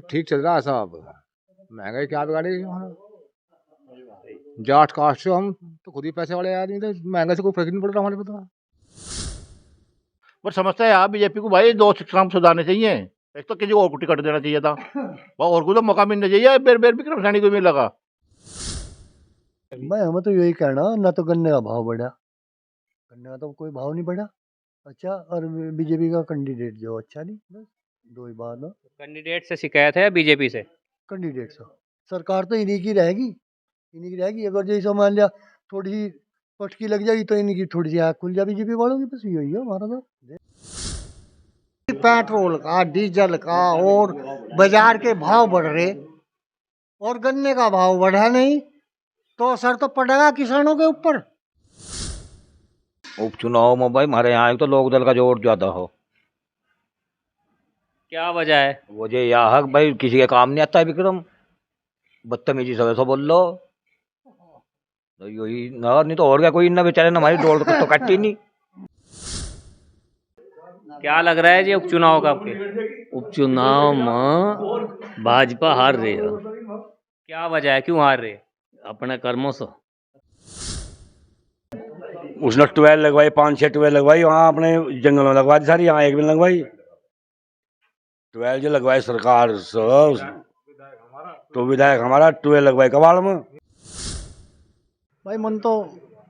ठीक चल रहा है साहब। महंगाई क्या बिगाड़ेगी जाट कास्ट से हम तो खुद ही पैसे वाले आदमी थे, महंगाई से कोई फर्क नहीं पड़ रहा हमारे पे तो। पर समझता है आप बीजेपी को भाई दो काम सुधारने चाहिए। एक तो किसी और को टिकट देना चाहिए था, और को तो मौका मिलना चाहिए। बेर बेर विक्रम सैनी को भी लगा। मैं हमें तो यही कहना, ना तो गन्ने का भाव बढ़ा, गन्ने का तो कोई भाव नहीं बढ़ा। अच्छा, और बीजेपी का कैंडिडेट जो अच्छा नहीं, बस दो ही बात है। कैंडिडेट से शिकायत है बीजेपी से? कैंडिडेट से सरकार तो इन्हीं की रहेगी, इन्हीं की रहेगी। अगर जैसे मान लिया थोड़ी सी पटकी लग जाएगी तो इन्हीं की थोड़ी सी आँख खुल जाए बीजेपी वालों की, बस यही है हमारा तो। पेट्रोल का, डीजल का और बाजार के भाव बढ़ रहे और गन्ने का भाव बढ़ा नहीं तो असर तो पड़ेगा किसानों के ऊपर। उपचुनाव में भाई हमारे यहाँ तो लोक दल का जोर ज्यादा हो। क्या वजह है? वजह यह है भाई किसी के काम नहीं आता है विक्रम, बदतमीजी से वैसा बोल लो तो यही ना, नहीं तो और क्या कोई ना बेचारे ना हमारी डोर तो कटती नहीं। क्या लग रहा है जी उपचुनाव का आपके? उपचुनाव में भाजपा हार रही है। क्या वजह है, क्यों हार रही है? अपने कर्मों से। उसने ट्वेल लगवाई, 5-6 ट्वेल लगवाई, वहाँ अपने जंगल में लगवा दी सारी, यहाँ एक भी लगवाई। ट्वेल जो लगवाई सरकार से, तो विधायक हमारा ट्वेल लगवाई कबाड़ में। भाई मन तो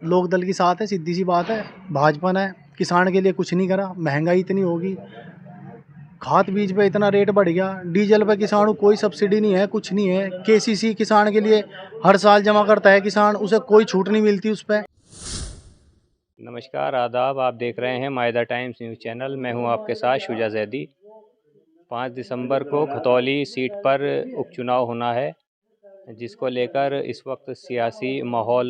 लोक दल के साथ है, सीधी सी बात है। भाजपा ने किसान के लिए कुछ नहीं करा, महंगाई इतनी होगी, खाद बीज पे इतना रेट बढ़ गया, डीजल पे किसान को कोई सब्सिडी नहीं है, कुछ नहीं है। केसीसी किसान के लिए हर साल जमा करता है किसान, उसे कोई छूट नहीं मिलती उस पर। नमस्कार, आदाब। आप देख रहे हैं मायदा टाइम्स न्यूज़ चैनल। मैं हूं आपके साथ शुजा जैदी। 5 दिसंबर को खतौली सीट पर उपचुनाव होना है, जिसको लेकर इस वक्त सियासी माहौल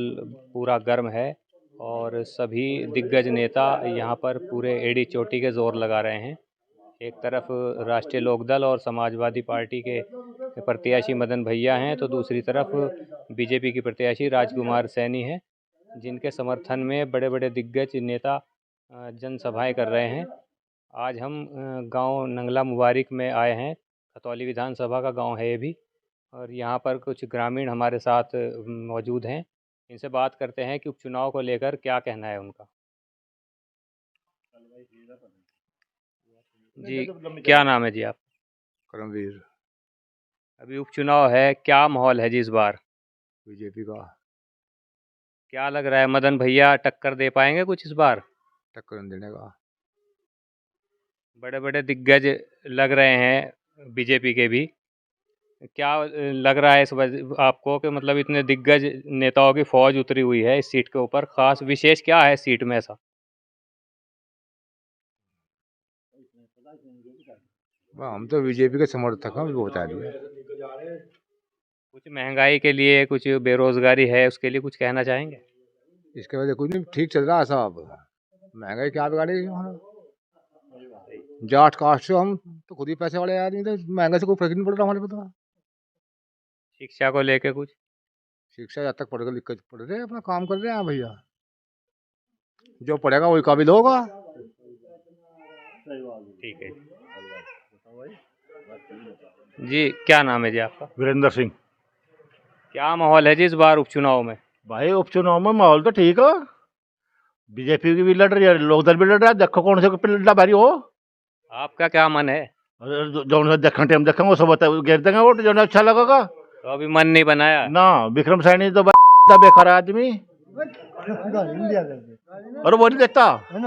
पूरा गर्म है और सभी दिग्गज नेता यहां पर पूरे एड़ी चोटी के जोर लगा रहे हैं। एक तरफ राष्ट्रीय लोकदल और समाजवादी पार्टी के प्रत्याशी मदन भैया हैं, तो दूसरी तरफ बीजेपी की प्रत्याशी राजकुमार सैनी हैं, जिनके समर्थन में बड़े बड़े दिग्गज नेता जनसभाएं कर रहे हैं। आज हम गांव नंगला मुबारक में आए हैं। खतौली विधानसभा का गांव है ये भी, और यहाँ पर कुछ ग्रामीण हमारे साथ मौजूद हैं। इनसे बात करते हैं कि उपचुनाव को लेकर क्या कहना है उनका। जी, क्या नाम है जी आप? करमवीर। अभी उपचुनाव है, क्या माहौल है जी इस बार? बीजेपी का। क्या लग रहा है, मदन भैया टक्कर दे पाएंगे कुछ इस बार? टक्कर देने का। बड़े बड़े दिग्गज लग रहे हैं बीजेपी के भी। क्या लग रहा है इस वजह आपको कि मतलब इतने दिग्गज नेताओं की फौज उतरी हुई है इस सीट के ऊपर, खास विशेष क्या है इस सीट में ऐसा? हम तो बीजेपी के समर्थक हैं, वो बता दिया। कुछ महंगाई के लिए, कुछ बेरोजगारी है, उसके लिए कुछ कहना चाहेंगे? इसके वजह कुछ नहीं, ठीक चल रहा है साहब। महंगाई क्या बिगाड़ेगी जाट कास्ट से हम तो खुद ही पैसे वाले आदमी थे, महंगाई से कोई फर्क नहीं पड़ रहा हमारे पे तो। शिक्षा को लेके कुछ? शिक्षा जब तक पढ़ कर दिक्कत पड़ रहे हैं, अपना काम कर रहे हैं भैया, जो पढ़ेगा वही काबिल होगा। ठीक है जी। क्या नाम है जी आपका? वीरेंद्र सिंह। क्या माहौल है जी इस बार उपचुनाव में? भाई उपचुनाव में माहौल तो ठीक है, बीजेपी की भी लड़ रही है, लोकदल भी लड़ रहा है। देखो कौन से लड़ा भारी हो। आपका क्या मन है? जो देखने टाइम देखेंगे वो सब घेर देंगे वोट, जो अच्छा लगेगा। तो अभी मन नहीं बनाया ना विक्रम सैनी तो बेकार आदमी, और वो नहीं देखता, वो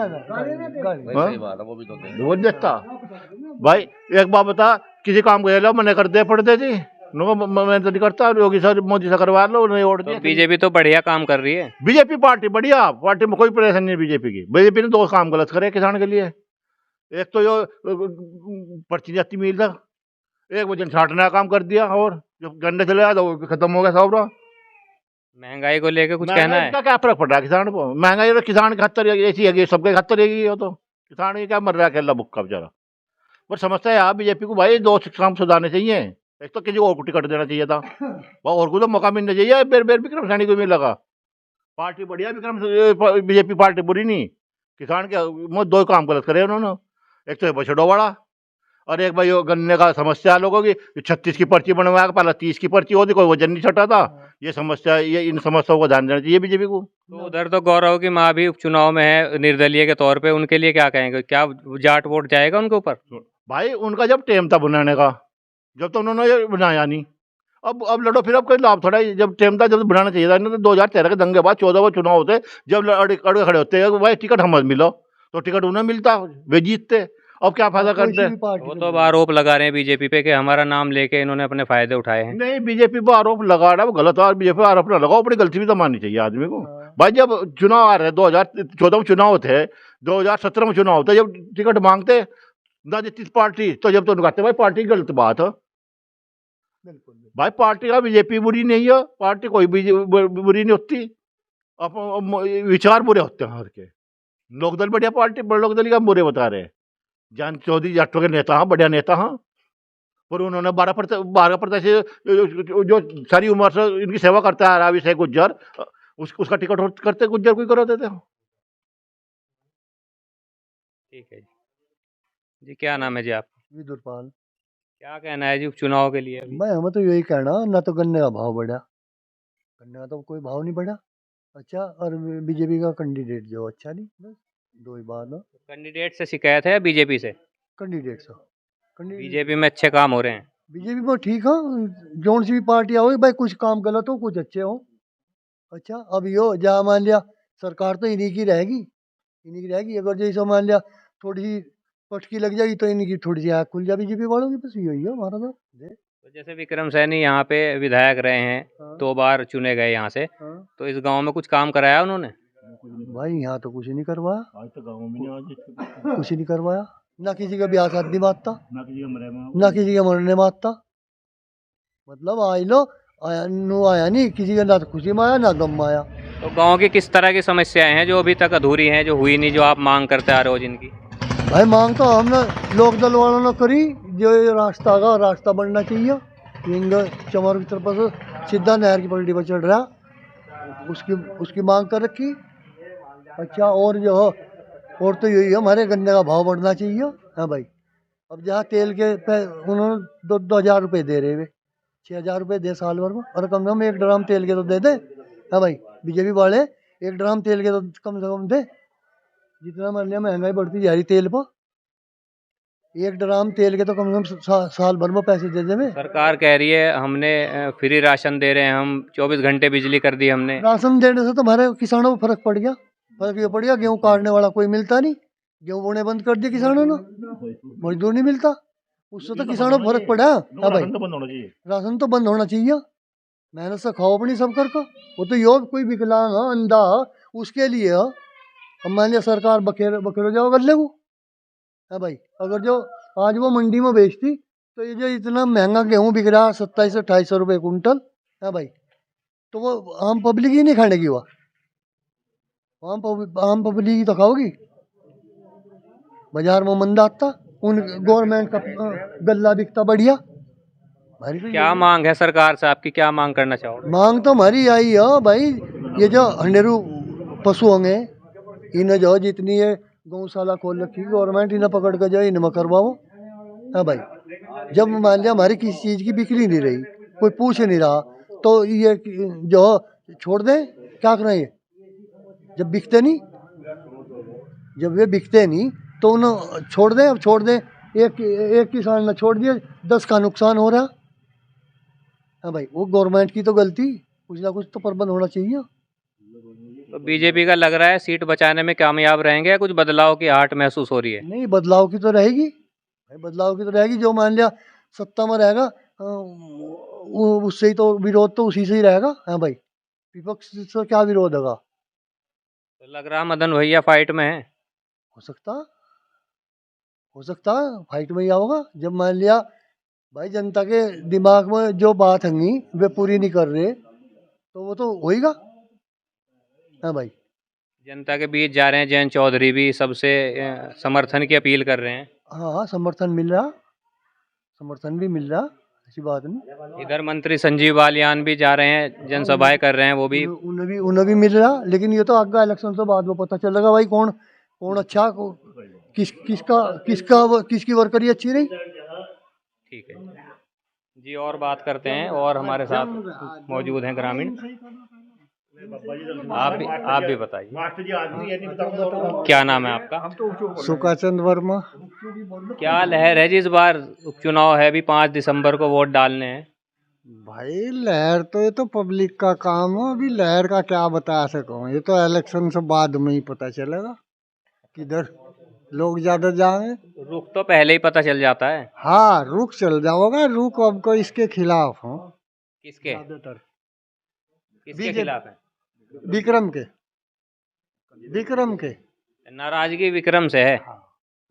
नहीं देखता। भाई एक बात बता, किसी काम को लो मैंने कर दे पड़ दे जी, मैं तो नहीं करता। योगी सर मोदी से करवा लो, नहीं वोट दिया। बीजेपी तो बढ़िया काम कर रही है। बीजेपी पार्टी बढ़िया पार्टी में कोई परेशानी नहीं बीजेपी की। बीजेपी ने 2 काम गलत करे किसान के लिए। एक तो जो पर्ची जाती मिल था, एक वो जनछाटने का काम कर दिया, और जो गन्ने चले तो खत्म हो गया सब। महंगाई को लेकर कुछ कहना है? क्या फर्क पड़ रहा है किसान को? महंगाई तो किसान की खतर ऐसी है, सबके खतर रहेगी। वो तो किसान की क्या मर रहा है, अकेला भुक्का बेचारा। पर समझता है आप बीजेपी को भाई 2 काम सुधारने चाहिए। एक तो किसी और को टिकट देना चाहिए था, और को तो मौका मिलना चाहिए। बेर बेर विक्रम सैनी को भी लगा। पार्टी बढ़िया, विक्रम बीजेपी पार्टी बुरी नहीं। किसान के 2 काम गलत करे उन्होंने। एक तो बछड़ो वाला, और एक भाई वो गन्ने का समस्या लोगों की 36 की पर्ची बनवा के पहले 30 की पर्ची होती, कोई वजन नहीं छटा था। ये समस्या, ये इन समस्याओं को ध्यान देना चाहिए बीजेपी को। तो उधर तो गौरव की माँ भी उपचुनाव में है निर्दलीय के तौर पे, उनके लिए क्या कहेंगे? क्या जाट वोट जाएगा उनके ऊपर? भाई उनका जब टाइम था बनाने का, जब तो उन्होंने ये बनाया नहीं। अब लड़ो फिर, अब कोई लाभ थोड़ा है। जब टाइम था, जब बनाना चाहिए था। इन्होंने 2013 के दंगे बाद 14 वो चुनाव होते, जब अड़े खड़े होते हैं भाई टिकट हमें मिलो, तो टिकट उन्हें मिलता, वे जीतते। अब क्या फायदा करते हैं? वो तो अब आरोप लगा रहे हैं बीजेपी पे कि हमारा नाम लेके इन्होंने अपने फायदे उठाए हैं। नहीं, बीजेपी पर आरोप लगा रहा है वो गलत है। बीजेपी पर आरोप ना लगाओ, अपनी गलती भी तो माननी चाहिए आदमी को। भाई जब चुनाव आ रहे, 2014 में चुनाव थे, 2017 में चुनाव होते, जब टिकट मांगते ना जीती पार्टी, तो जब तो कहते भाई पार्टी गलत बात है। भाई पार्टी का बीजेपी बुरी नहीं है, पार्टी कोई बुरी नहीं होती। विचार बुरे होते हैं हर के। लोकदल बढ़िया पार्टी, लोकदल का बुरे बता रहे हैं। जान चौधरी जाटों के नेता हाँ, बढ़िया नेता हाँ, पर उन्होंने 12% जो सारी उम्र से इनकी सेवा करता है अभिषेक गुज्जर, उसका टिकट करते गुज्जर कोई करा देते हो। ठीक है जी, क्या नाम है जी आप? विदुरपाल। क्या कहना है जी उपचुनाव के लिए अभी? भाई हमें तो यही कहना, ना तो गन्ने का भाव बढ़ा, गन्ने का तो कोई भाव नहीं बढ़ा। अच्छा, और बीजेपी का कैंडिडेट जो अच्छा नहीं, बस दो ही बात है। कैंडिडेट से शिकायत है या बीजेपी से? कैंडिडेट से बीजेपी में अच्छे काम हो रहे हैं? बीजेपी में ठीक है, जौन सी भी पार्टी आओ भाई, कुछ काम गलत हो कुछ अच्छे हो। अच्छा, अब यो जहाँ मान लिया सरकार तो इन्हीं की रहेगी। अगर जैसे मान लिया थोड़ी सी पटकी लग जाएगी तो इनकी थोड़ी सी आँख खुल जाए बीजेपी वालों की, बस यही है हमारा तो। तो जैसे विक्रम सैनी यहाँ पे विधायक रहे हैं, हाँ। 2 बार चुने गए यहाँ से, हाँ। तो इस गांव में कुछ काम कराया उन्होंने? भाई यहाँ तो कुछ नहीं करवाया, आज तो गाँव में नहीं, कुछ नहीं करवाया। ना किसी का ब्याह शादी मारता, ना किसी का ना किसी के मरने मारता। मतलब आई लो आया नहीं किसी का, ना तो खुशी में आया ना गम में आया। तो गांव की किस तरह की समस्याएं हैं जो अभी तक अधूरी हैं, जो हुई नहीं, जो आप मांग करते आ रहे हो जिनकी? भाई मांग तो हमने लोकदल वालों ने करी, जो ये रास्ता बनना चाहिए इंग चमर की तरफ से सीधा नहर की पलटी पर चढ़ रहा, उसकी मांग कर रखी। अच्छा, और जो और तो यही है, हमारे गन्ने का भाव बढ़ना चाहिए। हाँ भाई, अब जहाँ तेल के उन्होंने 2,000 रुपये दे रहे हुए, 6,000 रुपये दे साल भर में, और कम से कम 1 ड्राम तेल के तो दे दे। हाँ भाई, बीजेपी वाले 1 ड्राम तेल के तो कम से कम दे। जितना मान लिया महंगाई बढ़ती जा रही तेल पर, 1 ड्राम तेल के तो कम से कम साल भर में पैसे दे देवे। सरकार कह रही है हमने फ्री राशन दे रहे हैं, हम 24 घंटे बिजली कर दी हमने। राशन देने से तो हमारे किसानों को फर्क पड़ गया। गेहूँ काटने वाला कोई मिलता नहीं, गेहूँ बोने बंद कर दिए किसानों ने, मजदूर नहीं मिलता, उससे तो किसानों को फर्क पड़ा। हाँ भाई, राशन तो बंद होना चाहिए। मेहनत से खाओ अपनी सब कर को। वो तो योग कोई विकलांग है, अंधा है, उसके लिए है। अब मान लिया सरकार बखेरो जाओ गल्ले को। हाँ भाई, अगर जो आज वो मंडी में बेचती तो ये जो इतना महंगा गेहूँ बिक रहा 2700-2800 रुपये कुंटल, हाँ भाई, तो वो आम पब्लिक ही नहीं खाने की, वो आम पब्लिक ही तो खाओगी। बाजार में मंदा आता, उन गवर्नमेंट का गल्ला बिकता बढ़िया। तो क्या मांग है सरकार से आपकी, क्या मांग करना चाहोगे? मांग तो हमारी आई है भाई, ये जो हंडेरू पशु होंगे इन्हें जो जितनी ये गौशाला खोल रखी गवर्नमेंट, इन्हें पकड़ कर जाओ इनमें करवाओ। हाँ भाई, जब मान लिया हमारी किसी चीज़ की बिक्री नहीं रही, कोई पूछ नहीं रहा, तो ये जो छोड़ दें, क्या करें? ये जब बिकते नहीं तो उन्हें छोड़ दें। अब छोड़ दें, एक किसान ने छोड़ दिया, 10 का नुकसान हो रहा। हाँ भाई, वो गवर्नमेंट की तो गलती, कुछ ना कुछ तो प्रबंध होना चाहिए। तो बीजेपी का लग रहा है सीट बचाने में कामयाब रहेंगे या कुछ बदलाव की आहट महसूस हो रही है? नहीं, बदलाव की तो रहेगी भाई, बदलाव की तो रहेगी। जो मान लिया सत्ता में रहेगा उससे ही तो विरोध तो उसी से ही रहेगा। हाँ भाई, विपक्ष से क्या विरोध होगा? तो लग रहा मदन भैया फाइट में है। हो सकता फाइट में ही होगा। जब मान लिया भाई जनता के दिमाग में जो बात हंगी वे पूरी नहीं कर रहे, तो वो तो होएगा। हाँ भाई, जनता के बीच जा रहे हैं, जयंत चौधरी भी सबसे समर्थन की अपील कर रहे हैं। हाँ, समर्थन भी मिल रहा, ऐसी बात नहीं। इधर मंत्री संजीव बालियान भी जा रहे हैं, जनसभाएं कर रहे हैं, वो भी उन्हें भी मिल रहा। लेकिन ये तो आगे इलेक्शन से बाद में पता चलेगा भाई कौन अच्छा, किसकी वर्करी अच्छी रही। ठीक है जी। और बात करते हैं, और हमारे साथ मौजूद हैं ग्रामीण। आप भी बताइए, क्या नाम है आपका? सुखाचंद वर्मा। क्या लहर है जी इस बार उपचुनाव है, अभी 5 दिसंबर को वोट डालने हैं? भाई लहर तो ये तो पब्लिक का काम है, अभी लहर का क्या बता सकूं, ये तो इलेक्शन से बाद में ही पता चलेगा किधर लोग ज्यादा जाएंगे। रुख तो पहले ही पता चल जाता है। हाँ रुख चल जाओगा, रुख अब को इसके खिलाफ हो। किसके ज्यादातर किसके खिलाफ है? विक्रम के। विक्रम के नाराजगी विक्रम से है,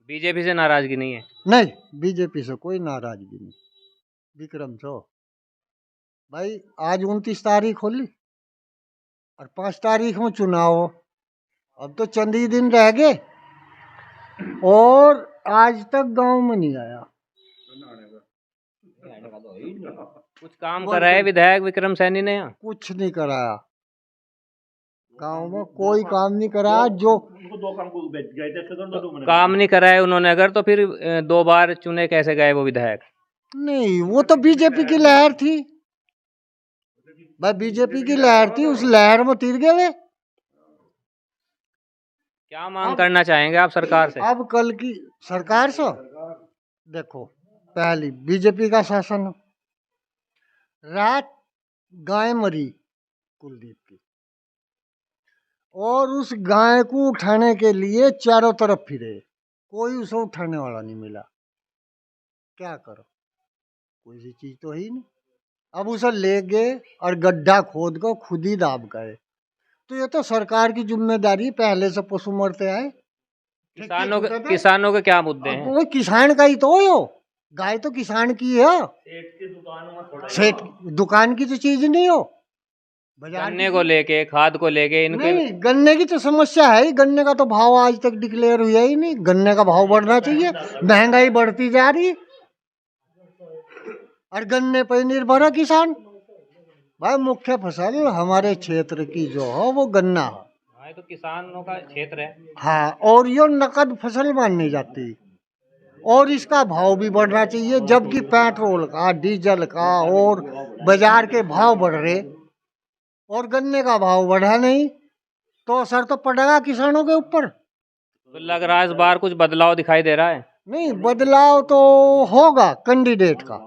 बीजेपी से नाराजगी नहीं है? नहीं, बीजेपी से कोई नाराजगी नहीं, विक्रम से हो। भाई आज 29 तारीख होली और 5 तारीख में चुनाव हो, अब तो चंद ही दिन रह गए और आज तक गांव में नहीं आया। कुछ काम करा है विधायक विक्रम सैनी ने? यहाँ कुछ नहीं कराया, गांव में कोई काम नहीं कराया। जो काम नहीं करा है उन्होंने अगर, तो फिर 2 बार चुने कैसे गए वो विधायक? नहीं, वो तो बीजेपी की लहर थी भाई, बीजेपी की लहर थी, उस लहर में तीर गए वे। क्या मांग करना चाहेंगे आप सरकार से? अब कल की सरकार से देखो, पहली बीजेपी का शासन, रात गाय मरी कुलदीप की, और उस गाय को उठाने के लिए चारों तरफ फिरे, कोई उसे उठाने वाला नहीं मिला। क्या करो, कोई सी चीज तो ही नहीं। अब उसे ले गए और गड्ढा खोद कर खुद ही दाब गए। तो ये तो सरकार की जिम्मेदारी, पहले से पशु मरते आए। किसानों के क्या मुद्दे हैं? वो किसान का ही तो हो, गाय तो किसान की है। सेठ दुकान की तो चीज नहीं हो। गन्ने को लेके, खाद को लेके, इनके नहीं, गन्ने की तो समस्या है ही। गन्ने का तो भाव आज तक डिक्लेयर हुआ ही नहीं। गन्ने का भाव बढ़ना चाहिए, महंगाई बढ़ती जा रही और गन्ने पर निर्भर है किसान। भाई मुख्य फसल हमारे क्षेत्र की जो है वो गन्ना है। तो किसानों का क्षेत्र है। हाँ, और ये नकद फसल मानी जाती, और इसका भाव भी बढ़ना चाहिए। जबकि पेट्रोल का, डीजल का और बाजार के भाव बढ़ रहे और गन्ने का भाव बढ़ा नहीं, तो असर तो पड़ेगा किसानों के ऊपर। तो लग रहा है इस बार कुछ बदलाव दिखाई दे रहा है? नहीं, बदलाव तो होगा, कैंडिडेट का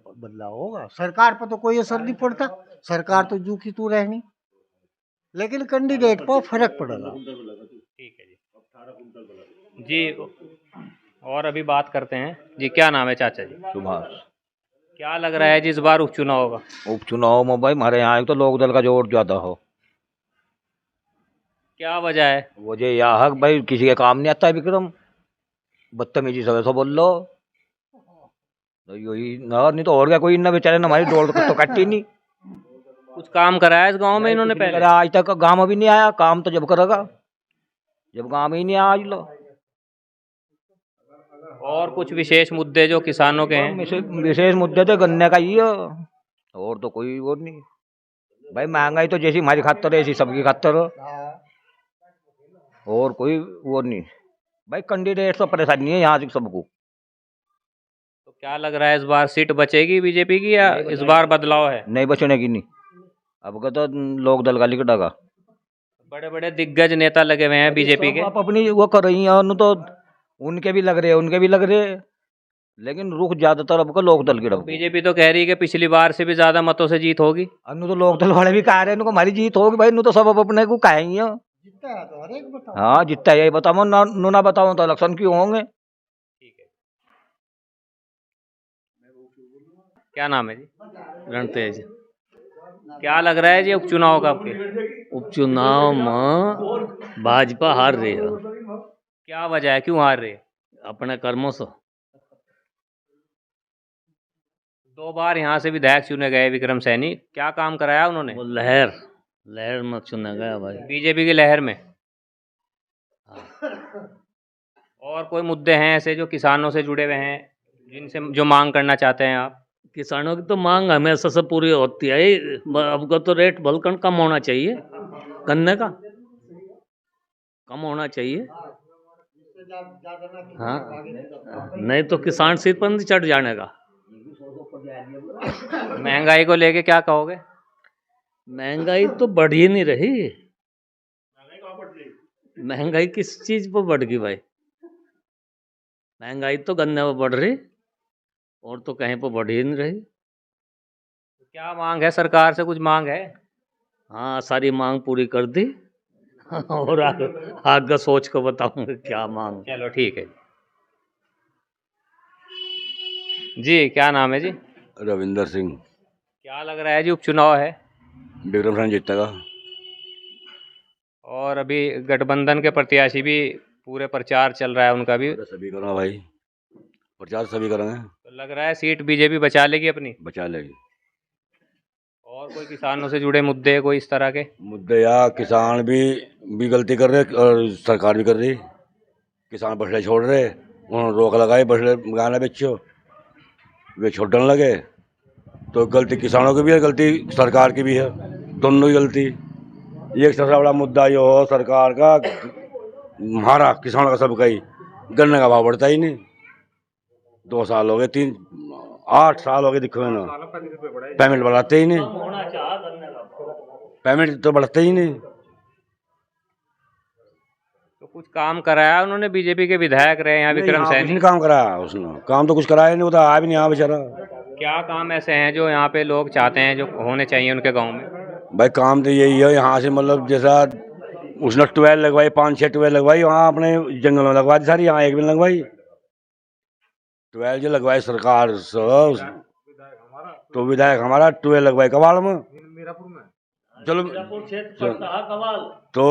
बदलाव होगा। सरकार पर तो कोई असर नहीं पड़ता, सरकार तो जू की तू रहनी, लेकिन कैंडिडेट पर फर्क पड़ेगा। ठीक है जी। और अभी बात करते हैं जी, क्या नाम है चाचा जी? सुभाष। क्या लग रहा है जी इस बार उपचुनाव होगा? उपचुनाव में भाई हमारे यहाँ एक तो लोक दल का जोर ज्यादा हो। क्या वजह है? वजह यह है भाई किसी के काम नहीं आता है विक्रम, बदतमीजी से वैसा बोल लो, तो यही ना, नहीं तो और क्या, कोई ना बेचारे ना हमारी डोर तो कट्टी नहीं। कुछ काम कराया इस गांव में इन्होंने पहले? आज तक गांव में भी नहीं आया, काम तो जब करेगा जब गांव में ही नहीं आया आज लो। और कुछ विशेष मुद्दे जो किसानों के हैं? विशेष मुद्दे तो गन्ने का ही है, और तो कोई और नहीं भाई। महंगाई तो जैसी हमारी खातर है ऐसी सबकी खातर है, और कोई वो नहीं भाई। कैंडिडेट तो परेशानी है यहाँ से सबको। तो क्या लग रहा है इस बार सीट बचेगी बीजेपी की, या इस बार बदलाव है? नहीं बचने की नहीं, अब का तो लोक दल का लिकड़ेगा। बड़े बड़े दिग्गज नेता लगे हुए हैं बीजेपी के, आप अपनी वो कर रही हैं, तो उनके भी लग रहे, लेकिन रुख ज्यादातर अब का लोक दल की रहो। बीजेपी तो कह रही है कि पिछली बार से भी ज्यादा मतों से जीत होगी। अनु तो लोक दल वाले भी कह रहे हैं हमारी जीत होगी भाई, नु तो सब अपने को कहेंगे। हाँ जितना यही बताओ ना बताओ तो इलेक्शन क्यों होंगे। ठीक है, क्या नाम है जी? रणतेज। क्या लग रहा है जी उपचुनाव का आपके? उपचुनाव में भाजपा हार रही है। क्या वजह है, क्यों हार रही है? अपने कर्मों से। 2 बार यहाँ से विधायक चुने गए विक्रम सैनी, क्या काम कराया उन्होंने? वो लहर में चुना गया भाई, बीजेपी की लहर में। और कोई मुद्दे हैं ऐसे जो किसानों से जुड़े हुए हैं, जिनसे जो मांग करना चाहते हैं आप? किसानों की तो मांग हमेशा से पूरी होती है। अब का तो रेट बल्कन कम होना चाहिए, गन्ने का कम होना चाहिए। हाँ, नहीं तो किसान सीट पर नहीं चढ़ जाने का। महंगाई को लेके क्या कहोगे? महंगाई तो बढ़ ही नहीं रही। महंगाई किस चीज पर बढ़ गई भाई? महंगाई तो गन्ने पर बढ़ रही, और तो कहीं पर बढ़ ही नहीं रही। क्या मांग है सरकार से? कुछ मांग है? हाँ, सारी मांग पूरी कर दी। और आगे सोच कर बताऊंगा क्या मांग। चलो ठीक है जी। क्या नाम है जी? रविंदर सिंह। क्या लग रहा है जी, उपचुनाव है विक्रम सिंह जीतेगा। और अभी गठबंधन के प्रत्याशी भी पूरे प्रचार चल रहा है उनका भी, सभी करो भाई, प्रचार सभी करेंगे। तो लग रहा है सीट बीजेपी बचा लेगी अपनी। बचा लेगी। और कोई किसानों से जुड़े मुद्दे, कोई इस तरह के मुद्दे या किसान भी गलती कर रहे और सरकार भी कर रही। किसान बछड़े छोड़ रहे, उन्होंने रोक लगाई बछड़े गाना बेचो, वे छोड़ने लगे। तो गलती किसानों की भी है, गलती सरकार की भी है, दोनों की गलती। एक सबसे बड़ा मुद्दा ये हो सरकार का, हमारा किसानों का सबका ही गन्ने का भाव बढ़ता ही नहीं। 2 साल हो गए, 8 साल हो गए, दिखो ना पेमेंट बढ़ाते ही नहीं, पेमेंट तो बढ़ते ही नहीं। तो कुछ काम कराया उन्होंने? बीजेपी के विधायक रहे यहाँ विक्रम कुछ सैनी, नहीं काम कराया उसने, काम तो कुछ कराया नहीं, वो तो आया भी नहीं यहाँ बेचारा। क्या काम ऐसे हैं जो यहाँ पे लोग चाहते हैं जो होने चाहिए उनके गांव में? भाई काम तो यही है, यहाँ से मतलब जैसा उसने 12 लगवाई, 5-6 12 लगवाई, वहाँ अपने जंगल में लगवा दी सारी, यहाँ एक भी नहीं लगवाई। 12 जो लगवाई सरकार से, तो विधायक हमारा 12 लगवाई कबाड़ में। चलो तो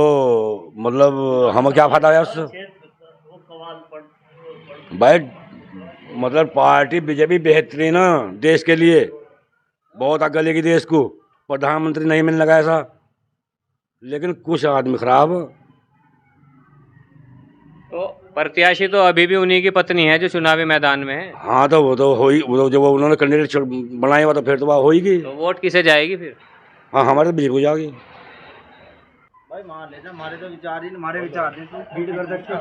मतलब हमें क्या फायदा है उससे भाई? मतलब पार्टी बीजेपी बेहतरीन है देश के लिए, बहुत आगे लेगी देश को। प्रधानमंत्री नहीं मिलने लगा ऐसा, लेकिन कुछ आदमी खराब। तो प्रत्याशी तो अभी भी उन्हीं की पत्नी है जो चुनावी मैदान में है। हाँ तो वो तो हो ही, वो तो जब उन्होंने कैंडिडेट बनाया हुआ तो फिर तो वो होगी। तो वोट किसे जाएगी फिर? हाँ, हमारे तो बीजेपी को जाएगी। भाई मान लेना, हमारे तो विचार ही हमारे विचार फीड कर सकते।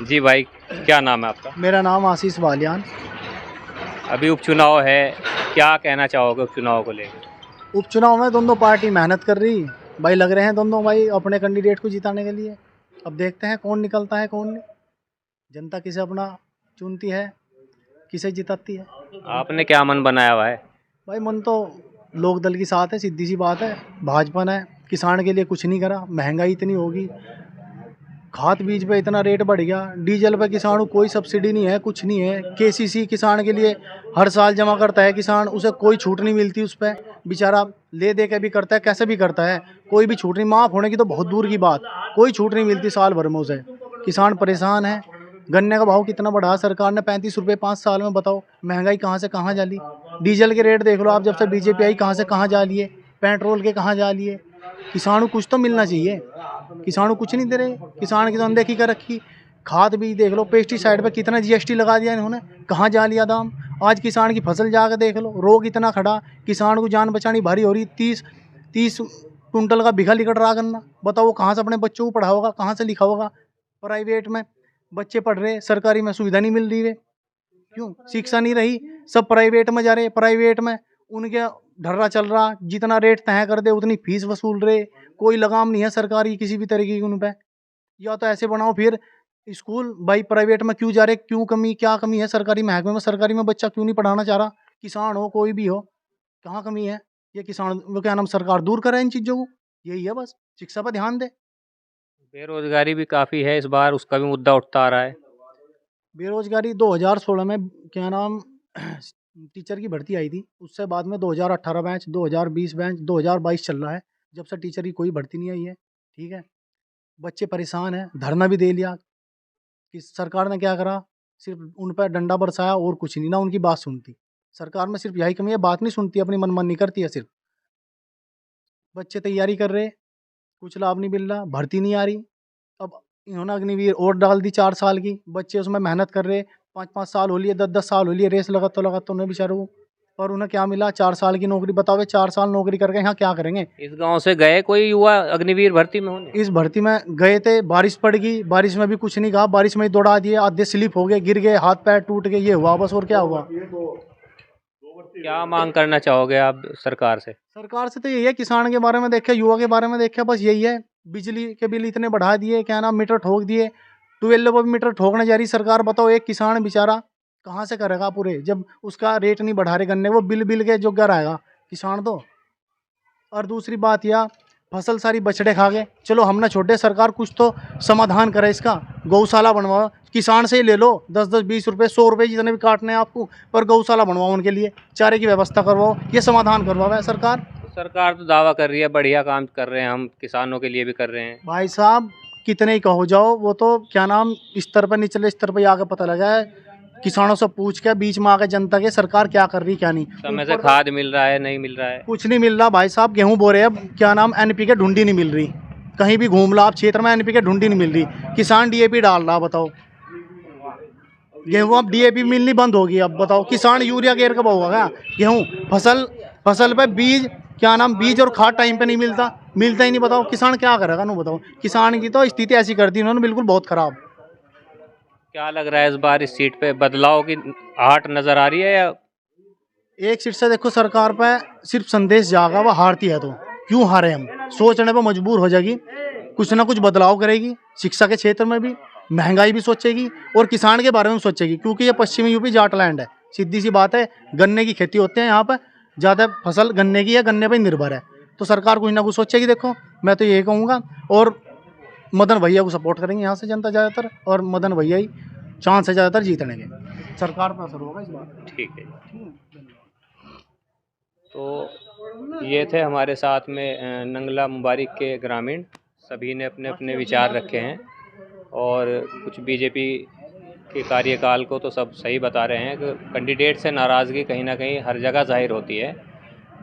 जी भाई, क्या नाम है आपका? मेरा नाम आशीष बालियान। अभी उपचुनाव है, क्या कहना चाहोगे उपचुनाव को लेकर? उपचुनाव में दोनों पार्टी मेहनत कर रही भाई, लग रहे हैं दोनों भाई अपने कैंडिडेट को जिताने के लिए। अब देखते हैं कौन निकलता है कौन नहीं। जनता किसे अपना चुनती है, किसे जिताती है। आपने क्या मन बनाया हुआ है? भाई मन तो लोक दल के साथ है, सीधी सी बात है। भाजपा ने किसान के लिए कुछ नहीं करा, महंगाई इतनी होगी, खाद बीज पे इतना रेट बढ़ गया, डीजल पे किसान को कोई सब्सिडी नहीं है, कुछ नहीं है। केसीसी किसान के लिए हर साल जमा करता है किसान, उसे कोई छूट नहीं मिलती उस पर, बेचारा ले दे के भी करता है, कैसे भी करता है, कोई भी छूट नहीं। माफ़ होने की तो बहुत दूर की बात, कोई छूट नहीं मिलती साल भर में उसे। किसान परेशान है। गन्ने का भाव कितना बढ़ा सरकार ने, 35 रुपये 5 साल में। बताओ महंगाई कहाँ से कहाँ जा ली। डीजल के रेट देख लो आप, जब से बीजेपी आई कहाँ से कहाँ जा लिए, पेट्रोल के कहाँ जा लिए। किसान को कुछ तो मिलना चाहिए, किसान को कुछ नहीं दे रहे। किसान की तो अनदेखी कर रखी। खाद भी देख लो, पेस्टिसाइड पे कितना जीएसटी लगा दिया इन्होंने, कहाँ जा लिया दाम। आज किसान की फसल जाकर देख लो, रोग इतना खड़ा, किसान को जान बचानी भारी हो रही। 30 कुंटल का भिगा लिकट रहा गन्ना। बताओ वो कहाँ से अपने बच्चों को पढ़ाओगा, कहाँ से लिखाओगा। प्राइवेट में बच्चे पढ़ रहे, सरकारी में सुविधा नहीं मिल रही है। क्यों? शिक्षा नहीं रही, सब प्राइवेट में जा रहे। प्राइवेट में उनके ढर्रा चल रहा, जितना रेट तय कर दे उतनी फीस वसूल रहे, कोई लगाम नहीं है सरकारी किसी भी तरीके की उन पर। या तो ऐसे बनाओ फिर स्कूल, भाई प्राइवेट में क्यों जा रहे, क्यों कमी, क्या कमी है सरकारी महकमे में? सरकारी में बच्चा क्यों नहीं पढ़ाना चाह रहा? किसान हो कोई भी हो, कहाँ कमी है? ये किसान वो क्या नाम, सरकार दूर करे इन चीज़ों को, यही है बस। शिक्षा पर ध्यान दे। बेरोजगारी भी काफ़ी है इस बार, उसका भी मुद्दा उठता आ रहा है। बेरोजगारी 2016 में क्या नाम टीचर की भर्ती आई थी, उससे बाद में 2018 बैच, 2020 बैच, 2022 चल रहा है, जब से टीचर की कोई भर्ती नहीं आई है। ठीक है, बच्चे परेशान हैं, धरना भी दे लिया कि सरकार ने क्या करा, सिर्फ उन पर डंडा बरसाया और कुछ नहीं, ना उनकी बात सुनती। सरकार में सिर्फ यही कमी है, बात नहीं सुनती, अपनी मनमानी करती है सिर्फ। बच्चे तैयारी कर रहे, कुछ लाभ नहीं मिल रहा, भर्ती नहीं आ रही। अब इन्होंने अग्निवीर और डाल दी 4 साल की, बच्चे उसमें मेहनत कर रहे, 5-5 साल हो लिए, 10-10 साल हो लिए, रेस लगा तो उन्हें बेचारों को पर उन्हें क्या मिला? 4 साल की नौकरी। बताओ 4 साल नौकरी करके यहाँ क्या करेंगे? इस गांव से गए कोई युवा अग्निवीर भर्ती में होने? इस भर्ती में गए थे, बारिश पड़ गई, बारिश में भी कुछ नहीं कहा, बारिश में ही दौड़ा दिए, आधे स्लिप हो गए, गिर गए, हाथ पैर टूट गए, ये हुआ बस। और क्या हुआ? क्या मांग करना चाहोगे आप सरकार से? सरकार से तो यही है, किसान के बारे में देखे, युवा के बारे में देखे, बस यही है। बिजली के बिल इतने बढ़ा दिए, क्या नाम, मीटर ठोक दिए, 12 पर भी मीटर ठोकने जा रही सरकार। बताओ एक किसान बेचारा कहाँ से करेगा पूरे, जब उसका रेट नहीं बढ़ा रहे गन्ने, वो बिल बिल के जोग्गा रहेगा किसान तो। और दूसरी बात यह, फसल सारी बछड़े खा गए। चलो हम ना छोटे, सरकार कुछ तो समाधान करे इसका, गौशाला बनवाओ, किसान से ही ले लो 10-10, 20 रुपये, 100 रुपये जितने भी काटने हैं आपको, पर गौशाला बनवाओ उनके लिए, चारे की व्यवस्था करवाओ, ये समाधान करवाओ है सरकार। सरकार तो दावा कर रही है बढ़िया काम कर रहे हैं, हम किसानों के लिए भी कर रहे हैं। भाई साहब कितने ही कहो जाओ, वो तो क्या नाम स्तर पर, निचले स्तर पर आके पता लगा है। किसानों से पूछ के बीच में आके जनता के सरकार क्या कर रही क्या नहीं। समय से खाद मिल रहा है, नहीं मिल रहा है? कुछ नहीं मिल रहा भाई साहब। गेहूं बो रहे हैं, अब क्या नाम NPK ढूंढी नहीं मिल रही, कहीं भी घूम लो आप क्षेत्र में NPK ढूंढी नहीं मिल रही, किसान DAP डाल रहा। बताओ गेहूं अब DAP मिलनी बंद होगी, अब बताओ किसान यूरिया गेर कब होगा क्या? गेहूं फसल पे बीज, क्या नाम, बीज और खाद टाइम पे नहीं मिलता ही नहीं। बताओ किसान क्या करेगा? नो बताओ, किसान की तो स्थिति ऐसी कर दी उन्होंने, बिल्कुल बहुत खराब। क्या लग रहा है इस बार इस सीट पे बदलाव की आहट नजर आ रही है, या एक सीट से देखो सरकार पे सिर्फ संदेश जागा, वो हारती है तो क्यों हारे, हम सोचने पर मजबूर हो जाएगी, कुछ ना कुछ बदलाव करेगी, शिक्षा के क्षेत्र में भी, महंगाई भी सोचेगी, और किसान के बारे में सोचेगी, क्योंकि ये पश्चिमी यूपी जाट लैंड है, सीधी सी बात है। गन्ने की खेती होती है यहाँ पर, ज़्यादा फसल गन्ने की है, गन्ने पर निर्भर है, तो सरकार कुछ ना कुछ सोचेगी। देखो मैं तो यही कहूँगा, और मदन भैया को सपोर्ट करेंगे यहाँ से जनता ज़्यादातर, और मदन भैया ही चांस है ज़्यादातर जीतने के, सरकार पर असर होगा इस बार। ठीक है। तो ये थे हमारे साथ में नंगला मुबारिक के ग्रामीण, सभी ने अपने अपने विचार रखे हैं, और कुछ बीजेपी के कार्यकाल को तो सब सही बता रहे हैं कि कैंडिडेट से नाराज़गी कहीं ना कहीं हर जगह जाहिर होती है,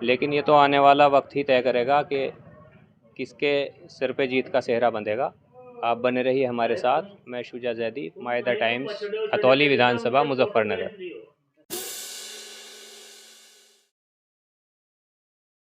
लेकिन ये तो आने वाला वक्त ही तय करेगा कि किसके सिर पे जीत का सेहरा बंधेगा। आप बने रहिए हमारे साथ। मैं शुजा जैदी, मायदा टाइम्स, खतौली विधानसभा, मुजफ्फरनगर।